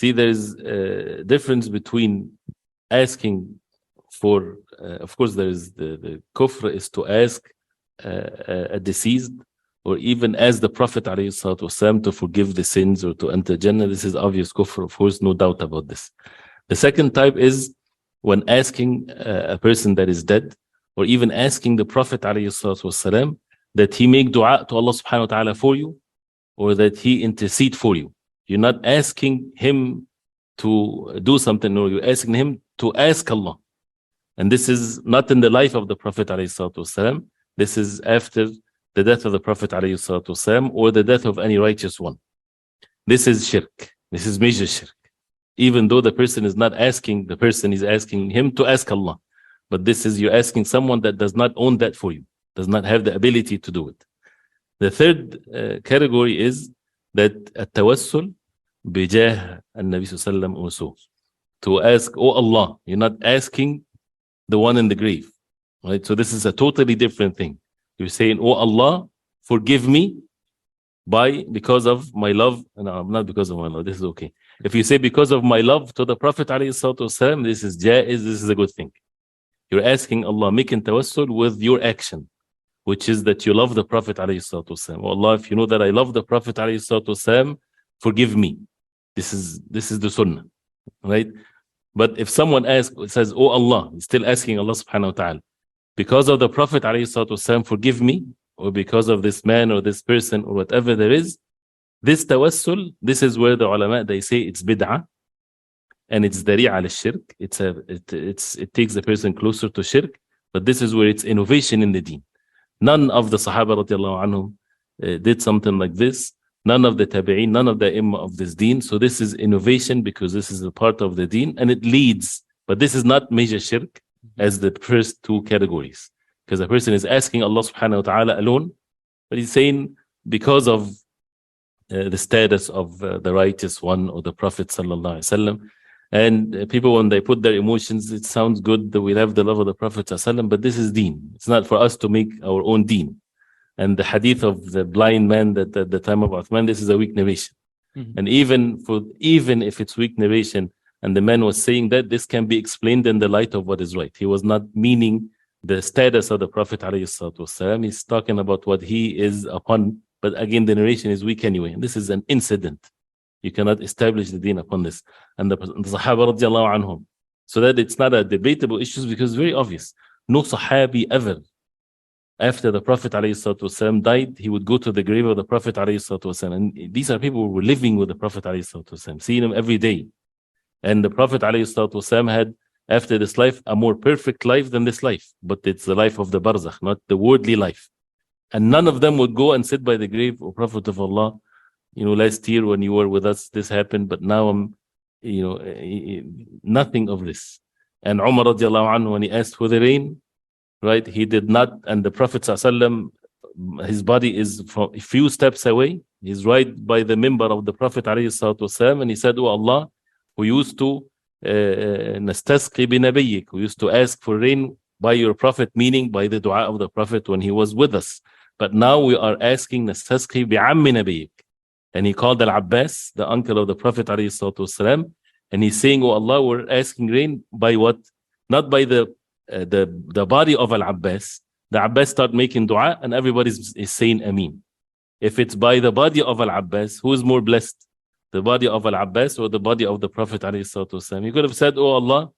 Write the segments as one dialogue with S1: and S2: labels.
S1: See, there is a difference between asking for, of course, there is the kufr is to ask a deceased, or even as the Prophet ﷺ to forgive the sins or to enter Jannah. This is obvious kufr, of course, no doubt about this. The second type is when asking a person that is dead, or even asking the Prophet ﷺ that he make dua to Allah subhanahu wa ta'ala for you, or that he intercede for you. You're not asking him to do something, no, you're asking him to ask Allah. And this is not in the life of the Prophet ﷺ. This is after the death of the Prophet ﷺ, or the death of any righteous one. This is shirk. This is major shirk. Even though the person is not asking, the person is asking him to ask Allah. But this is, you're asking someone that does not own that for you, does not have the ability to do it. The third category is that at-tawassul bijah an-Nabi sallallahu also. To ask, oh Allah, you're not asking the one in the grave. Right? So this is a totally different thing. You're saying, oh Allah, forgive me because of my love. No, not because of my love. This is okay. If you say because of my love to the Prophet ﷺ, this is jaiz, this is a good thing. You're asking Allah, making tawassul with your action, which is that you love the Prophet ﷺ. Oh Allah, if you know that I love the Prophet ﷺ, forgive me. This is the sunnah, right? But if someone says, oh Allah, he's still asking Allah subhanahu wa ta'ala, because of the Prophet ﷺ, forgive me, or because of this man or this person or whatever there is, this tawassul, this is where the ulama, they say it's bid'ah, and it's dari'a al-shirk. It takes the person closer to shirk, but this is where it's innovation in the deen. None of the Sahaba radiallahu anhum did something like this. None of the tabi'een, none of the imam of this deen. So this is innovation because this is a part of the deen, and it leads, but this is not major shirk as the first two categories. Because the person is asking Allah subhanahu wa ta'ala alone, but he's saying because of the status of the righteous one or the Prophet sallallahu alaihi wasallam. And people, when they put their emotions, it sounds good that we have the love of the Prophet sallallahu alaihi wasallam, but this is deen. It's not for us to make our own deen. And the hadith of the blind man that at the time of Uthman, this is a weak narration. And even if it's weak narration, and the man was saying that, this can be explained in the light of what is right. He was not meaning the status of the Prophet ﷺ. He's talking about what he is upon. But again, the narration is weak anyway. And this is an incident. You cannot establish the deen upon this. And the Sahaba radiallahu anhum. So that it's not a debatable issue, because it's very obvious. No Sahabi ever, after the Prophet ﷺ died, he would go to the grave of the Prophet ﷺ. And these are people who were living with the Prophet ﷺ, seeing him every day. And the Prophet ﷺ had, after this life, a more perfect life than this life. But it's the life of the barzakh, not the worldly life. And none of them would go and sit by the grave, O Prophet of Allah, last year when you were with us, this happened, but now I'm, nothing of this. And Umar radiallahu anhu, when he asked for the rain, right, he did not, and the Prophet ﷺ, his body is from a few steps away. He's right by the minbar of the Prophet ﷺ, and he said, oh Allah, we used to nastasqi bi nabiyyik, we used to ask for rain by your Prophet, meaning by the dua of the Prophet when he was with us. But now we are asking nastasqi bi ammi nabiyyik. And he called Al-Abbas, the uncle of the Prophet ﷺ, and he's saying, oh Allah, we're asking rain by what? Not by the body of Al-Abbas. The Abbas start making dua, and everybody is saying Ameen. If it's by the body of Al-Abbas, who is more blessed? The body of Al-Abbas or the body of the Prophet ﷺ? He could have said, oh Allah,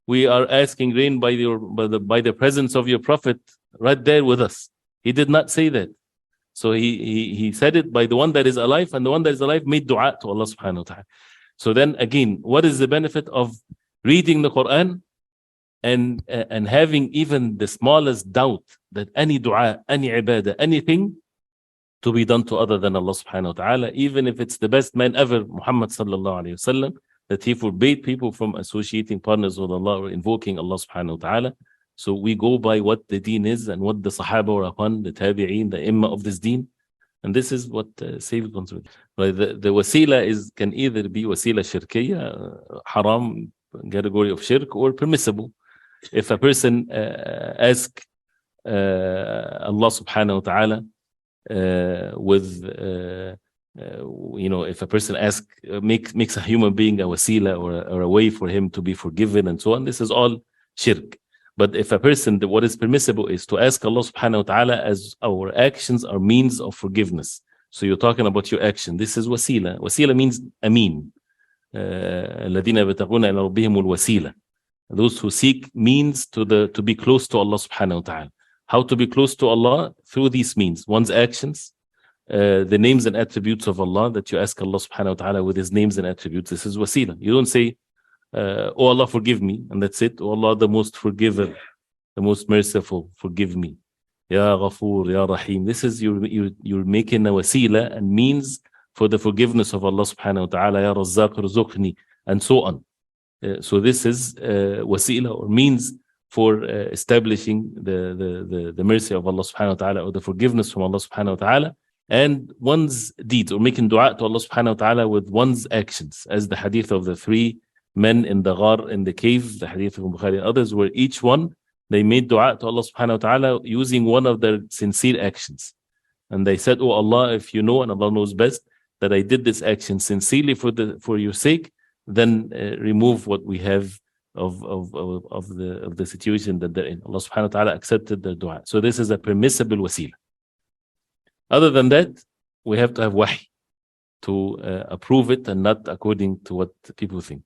S1: we are asking rain by the presence of your Prophet right there with us. He did not say that. So he said it by the one that is alive, and the one that is alive made dua to Allah subhanahu wa ta'ala. So then again, what is the benefit of reading the Quran and having even the smallest doubt that any dua, any ibadah, anything to be done to other than Allah subhanahu wa ta'ala, even if it's the best man ever, Muhammad sallallahu alayhi wa sallam, that he forbade people from associating partners with Allah or invoking Allah subhanahu wa ta'ala. So we go by what the deen is and what the Sahaba were upon, the Tabi'een, the Imma of this deen. And this is what saves control. The Waseela can either be Waseela shirkiyya, haram, category of shirk, or permissible. If a person asks Allah subhanahu wa ta'ala with if a person makes a human being a wasila or a way for him to be forgiven and so on, this is all shirk. But if a person, what is permissible is to ask Allah subhanahu wa ta'ala as our actions are means of forgiveness. So you're talking about your action. This is wasila. Wasila means amin. الذين يبتغون إلى ربهم الوسيلة. Those who seek means to be close to Allah subhanahu wa ta'ala. How to be close to Allah? Through these means. One's actions, the names and attributes of Allah, that you ask Allah subhanahu wa ta'ala with his names and attributes. This is wasila. You don't say, oh Allah, forgive me, and that's it. Oh Allah, the most forgiver, the most merciful, forgive me. Ya Ghafoor, Ya Rahim. This is you're making a wasila and means for the forgiveness of Allah subhanahu wa ta'ala. Ya Razzaq, Rzuqni, and so on. So this is wasila, or means for establishing the mercy of Allah subhanahu wa ta'ala, or the forgiveness from Allah subhanahu wa ta'ala, and one's deeds, or making dua to Allah subhanahu wa ta'ala with one's actions, as the hadith of the 3 men in the ghar, in the cave, the hadith of Bukhari and others, where each one, they made dua to Allah subhanahu wa ta'ala using one of their sincere actions. And they said, oh Allah, if you know, and Allah knows best, that I did this action sincerely for your sake, then remove what we have of the situation that they're in. Allah subhanahu wa ta'ala accepted their dua. So this is a permissible wasila. Other than that, we have to have wahy to approve it, and not according to what people think.